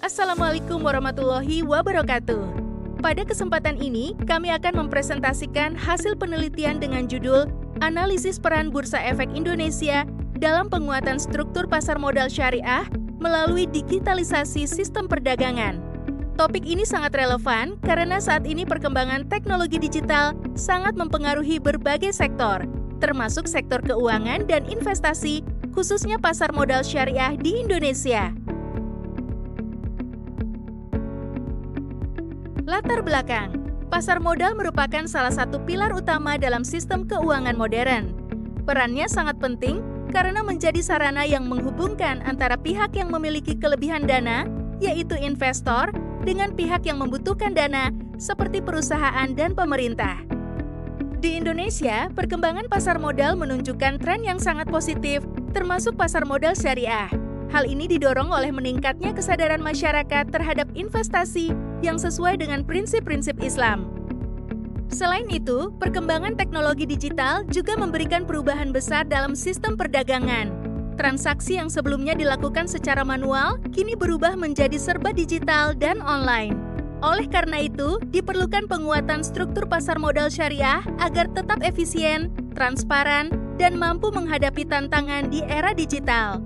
Assalamualaikum warahmatullahi wabarakatuh. Pada kesempatan ini, kami akan mempresentasikan hasil penelitian dengan judul Analisis Peran Bursa Efek Indonesia dalam Penguatan Struktur Pasar Modal Syariah melalui Digitalisasi Sistem Perdagangan. Topik ini sangat relevan karena saat ini perkembangan teknologi digital sangat mempengaruhi berbagai sektor, termasuk sektor keuangan dan investasi, khususnya pasar modal syariah di Indonesia. Latar belakang, pasar modal merupakan salah satu pilar utama dalam sistem keuangan modern. Perannya sangat penting karena menjadi sarana yang menghubungkan antara pihak yang memiliki kelebihan dana, yaitu investor, dengan pihak yang membutuhkan dana, seperti perusahaan dan pemerintah. Di Indonesia, perkembangan pasar modal menunjukkan tren yang sangat positif, termasuk pasar modal syariah. Hal ini didorong oleh meningkatnya kesadaran masyarakat terhadap investasi yang sesuai dengan prinsip-prinsip Islam. Selain itu, perkembangan teknologi digital juga memberikan perubahan besar dalam sistem perdagangan. Transaksi yang sebelumnya dilakukan secara manual, kini berubah menjadi serba digital dan online. Oleh karena itu, diperlukan penguatan struktur pasar modal syariah agar tetap efisien, transparan, dan mampu menghadapi tantangan di era digital.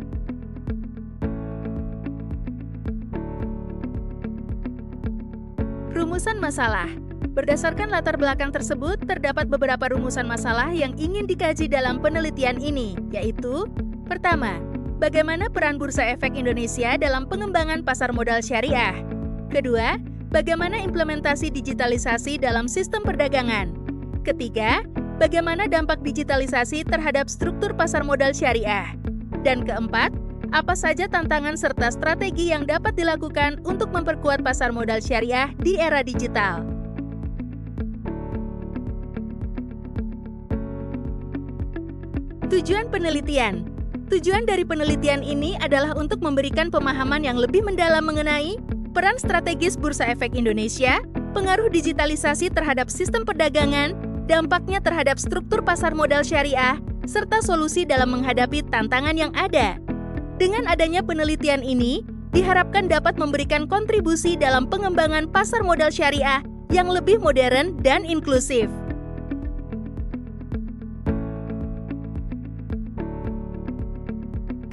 Rumusan masalah. Berdasarkan latar belakang tersebut, terdapat beberapa rumusan masalah yang ingin dikaji dalam penelitian ini, yaitu: pertama, bagaimana peran Bursa Efek Indonesia dalam pengembangan pasar modal syariah? Kedua, bagaimana implementasi digitalisasi dalam sistem perdagangan? Ketiga, bagaimana dampak digitalisasi terhadap struktur pasar modal syariah? Dan keempat, apa saja tantangan serta strategi yang dapat dilakukan untuk memperkuat pasar modal syariah di era digital? Tujuan penelitian. Tujuan dari penelitian ini adalah untuk memberikan pemahaman yang lebih mendalam mengenai peran strategis Bursa Efek Indonesia, pengaruh digitalisasi terhadap sistem perdagangan, dampaknya terhadap struktur pasar modal syariah, serta solusi dalam menghadapi tantangan yang ada. Dengan adanya penelitian ini, diharapkan dapat memberikan kontribusi dalam pengembangan pasar modal syariah yang lebih modern dan inklusif.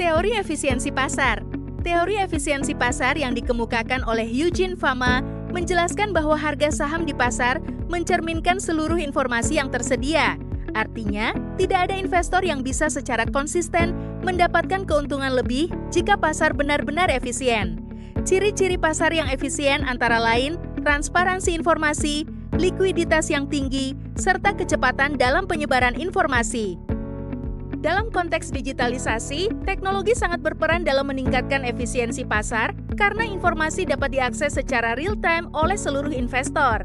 Teori efisiensi pasar. Teori efisiensi pasar yang dikemukakan oleh Eugene Fama menjelaskan bahwa harga saham di pasar mencerminkan seluruh informasi yang tersedia. Artinya, tidak ada investor yang bisa secara konsisten mendapatkan keuntungan lebih jika pasar benar-benar efisien. Ciri-ciri pasar yang efisien antara lain transparansi informasi, likuiditas yang tinggi, serta kecepatan dalam penyebaran informasi. Dalam konteks digitalisasi, teknologi sangat berperan dalam meningkatkan efisiensi pasar karena informasi dapat diakses secara real-time oleh seluruh investor.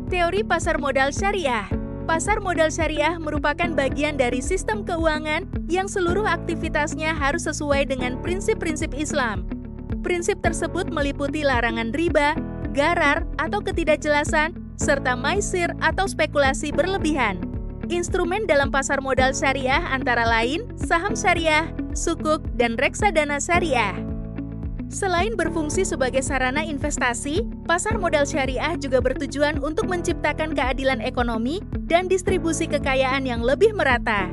Teori pasar modal syariah. Pasar modal syariah merupakan bagian dari sistem keuangan yang seluruh aktivitasnya harus sesuai dengan prinsip-prinsip Islam. Prinsip tersebut meliputi larangan riba, gharar atau ketidakjelasan, serta maisir atau spekulasi berlebihan. Instrumen dalam pasar modal syariah antara lain saham syariah, sukuk, dan reksadana syariah. Selain berfungsi sebagai sarana investasi, pasar modal syariah juga bertujuan untuk menciptakan keadilan ekonomi dan distribusi kekayaan yang lebih merata.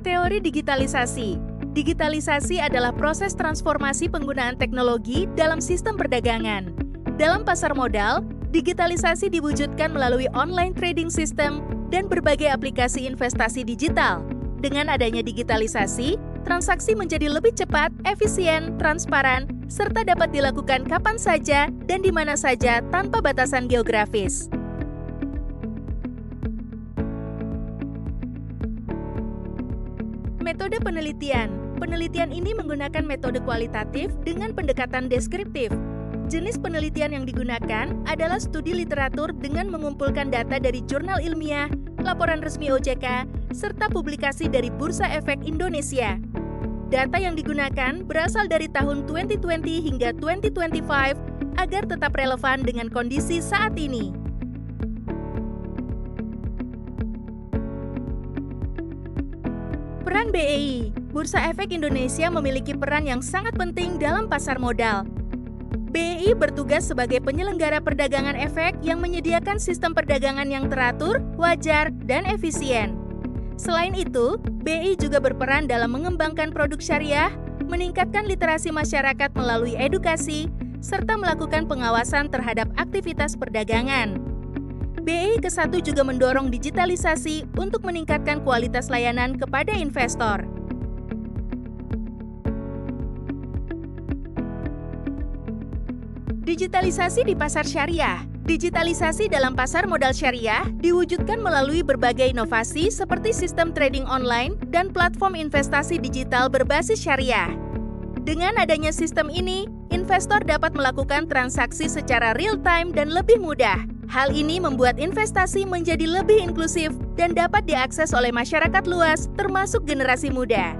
Teori digitalisasi. Digitalisasi adalah proses transformasi penggunaan teknologi dalam sistem perdagangan. Dalam pasar modal, digitalisasi diwujudkan melalui online trading system dan berbagai aplikasi investasi digital. Dengan adanya digitalisasi, transaksi menjadi lebih cepat, efisien, transparan, serta dapat dilakukan kapan saja dan di mana saja tanpa batasan geografis. Metode penelitian. Penelitian ini menggunakan metode kualitatif dengan pendekatan deskriptif. Jenis penelitian yang digunakan adalah studi literatur dengan mengumpulkan data dari jurnal ilmiah, laporan resmi OJK, serta publikasi dari Bursa Efek Indonesia. Data yang digunakan berasal dari tahun 2020 hingga 2025 agar tetap relevan dengan kondisi saat ini. Peran BEI, Bursa Efek Indonesia memiliki peran yang sangat penting dalam pasar modal. BEI bertugas sebagai penyelenggara perdagangan efek yang menyediakan sistem perdagangan yang teratur, wajar, dan efisien. Selain itu, BEI juga berperan dalam mengembangkan produk syariah, meningkatkan literasi masyarakat melalui edukasi, serta melakukan pengawasan terhadap aktivitas perdagangan. BEI ke-1 juga mendorong digitalisasi untuk meningkatkan kualitas layanan kepada investor. Digitalisasi di pasar syariah. Digitalisasi dalam pasar modal syariah diwujudkan melalui berbagai inovasi seperti sistem trading online dan platform investasi digital berbasis syariah. Dengan adanya sistem ini, investor dapat melakukan transaksi secara real-time dan lebih mudah. Hal ini membuat investasi menjadi lebih inklusif dan dapat diakses oleh masyarakat luas, termasuk generasi muda.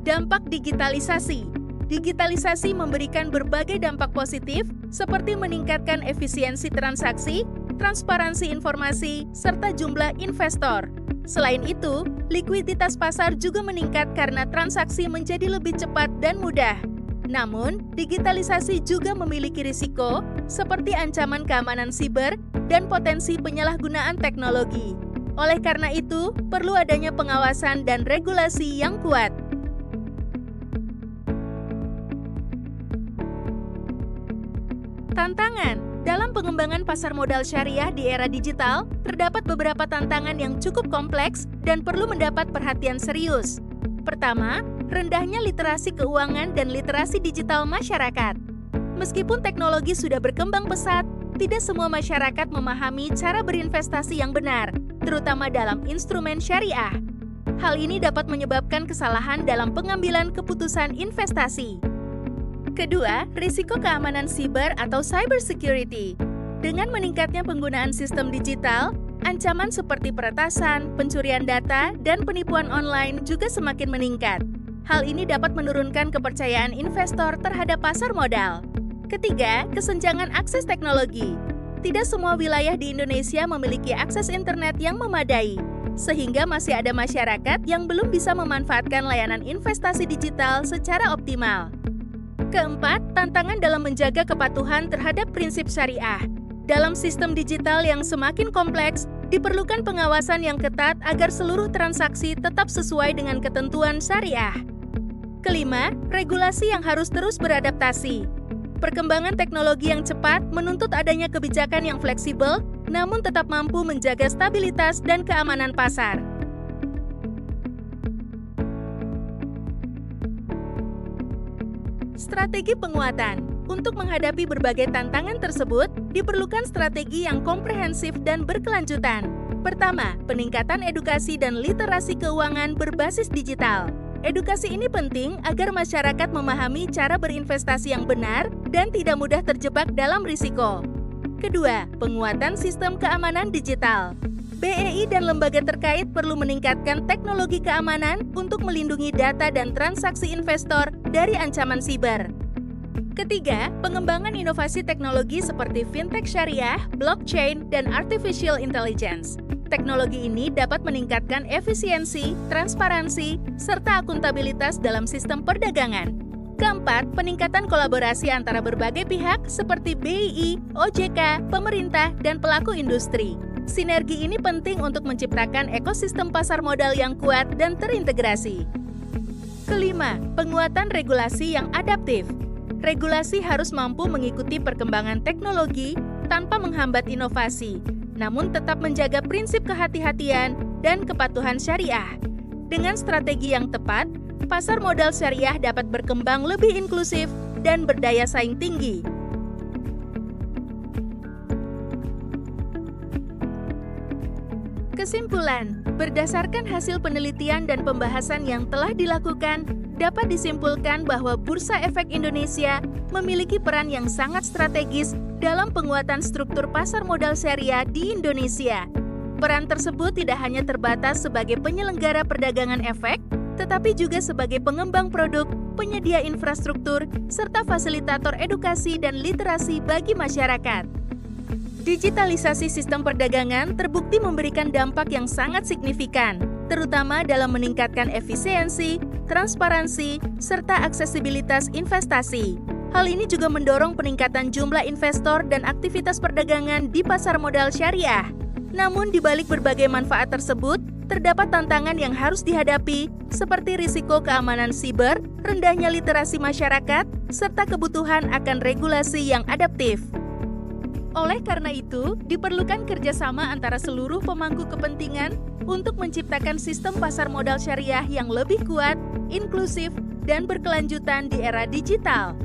Dampak digitalisasi. Digitalisasi memberikan berbagai dampak positif seperti meningkatkan efisiensi transaksi, transparansi informasi, serta jumlah investor. Selain itu, likuiditas pasar juga meningkat karena transaksi menjadi lebih cepat dan mudah. Namun, digitalisasi juga memiliki risiko seperti ancaman keamanan siber dan potensi penyalahgunaan teknologi. Oleh karena itu, perlu adanya pengawasan dan regulasi yang kuat. Tantangan dalam pengembangan pasar modal syariah di era digital, terdapat beberapa tantangan yang cukup kompleks dan perlu mendapat perhatian serius. Pertama, rendahnya literasi keuangan dan literasi digital masyarakat. Meskipun teknologi sudah berkembang pesat, tidak semua masyarakat memahami cara berinvestasi yang benar, terutama dalam instrumen syariah. Hal ini dapat menyebabkan kesalahan dalam pengambilan keputusan investasi. Kedua, risiko keamanan siber atau cybersecurity. Dengan meningkatnya penggunaan sistem digital, ancaman seperti peretasan, pencurian data, dan penipuan online juga semakin meningkat. Hal ini dapat menurunkan kepercayaan investor terhadap pasar modal. Ketiga, kesenjangan akses teknologi. Tidak semua wilayah di Indonesia memiliki akses internet yang memadai, sehingga masih ada masyarakat yang belum bisa memanfaatkan layanan investasi digital secara optimal. Keempat, tantangan dalam menjaga kepatuhan terhadap prinsip syariah. Dalam sistem digital yang semakin kompleks, diperlukan pengawasan yang ketat agar seluruh transaksi tetap sesuai dengan ketentuan syariah. Kelima, regulasi yang harus terus beradaptasi. Perkembangan teknologi yang cepat menuntut adanya kebijakan yang fleksibel, namun tetap mampu menjaga stabilitas dan keamanan pasar. Strategi penguatan. Untuk menghadapi berbagai tantangan tersebut, diperlukan strategi yang komprehensif dan berkelanjutan. Pertama, peningkatan edukasi dan literasi keuangan berbasis digital. Edukasi ini penting agar masyarakat memahami cara berinvestasi yang benar dan tidak mudah terjebak dalam risiko. Kedua, penguatan sistem keamanan digital. BEI dan lembaga terkait perlu meningkatkan teknologi keamanan untuk melindungi data dan transaksi investor dari ancaman siber. Ketiga, pengembangan inovasi teknologi seperti fintech syariah, blockchain, dan artificial intelligence. Teknologi ini dapat meningkatkan efisiensi, transparansi, serta akuntabilitas dalam sistem perdagangan. Keempat, peningkatan kolaborasi antara berbagai pihak seperti BEI, OJK, pemerintah, dan pelaku industri. Sinergi ini penting untuk menciptakan ekosistem pasar modal yang kuat dan terintegrasi. Kelima, penguatan regulasi yang adaptif. Regulasi harus mampu mengikuti perkembangan teknologi tanpa menghambat inovasi, namun tetap menjaga prinsip kehati-hatian dan kepatuhan syariah. Dengan strategi yang tepat, pasar modal syariah dapat berkembang lebih inklusif dan berdaya saing tinggi. Kesimpulan, berdasarkan hasil penelitian dan pembahasan yang telah dilakukan, dapat disimpulkan bahwa Bursa Efek Indonesia memiliki peran yang sangat strategis dalam penguatan struktur pasar modal syariah di Indonesia. Peran tersebut tidak hanya terbatas sebagai penyelenggara perdagangan efek, tetapi juga sebagai pengembang produk, penyedia infrastruktur, serta fasilitator edukasi dan literasi bagi masyarakat. Digitalisasi sistem perdagangan terbukti memberikan dampak yang sangat signifikan, terutama dalam meningkatkan efisiensi, transparansi, serta aksesibilitas investasi. Hal ini juga mendorong peningkatan jumlah investor dan aktivitas perdagangan di pasar modal syariah. Namun, di balik berbagai manfaat tersebut, terdapat tantangan yang harus dihadapi, seperti risiko keamanan siber, rendahnya literasi masyarakat, serta kebutuhan akan regulasi yang adaptif. Oleh karena itu, diperlukan kerjasama antara seluruh pemangku kepentingan untuk menciptakan sistem pasar modal syariah yang lebih kuat, inklusif, dan berkelanjutan di era digital.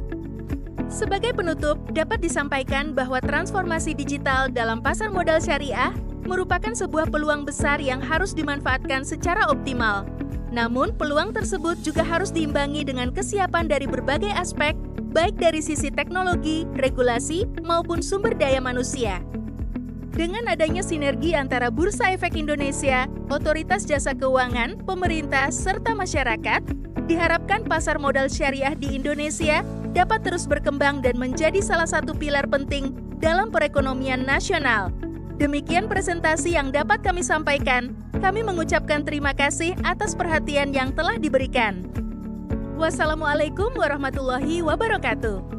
Sebagai penutup, dapat disampaikan bahwa transformasi digital dalam pasar modal syariah merupakan sebuah peluang besar yang harus dimanfaatkan secara optimal. Namun, peluang tersebut juga harus diimbangi dengan kesiapan dari berbagai aspek, baik dari sisi teknologi, regulasi, maupun sumber daya manusia. Dengan adanya sinergi antara Bursa Efek Indonesia, Otoritas Jasa Keuangan, pemerintah, serta masyarakat, diharapkan pasar modal syariah di Indonesia dapat terus berkembang dan menjadi salah satu pilar penting dalam perekonomian nasional. Demikian presentasi yang dapat kami sampaikan. Kami mengucapkan terima kasih atas perhatian yang telah diberikan. Wassalamualaikum warahmatullahi wabarakatuh.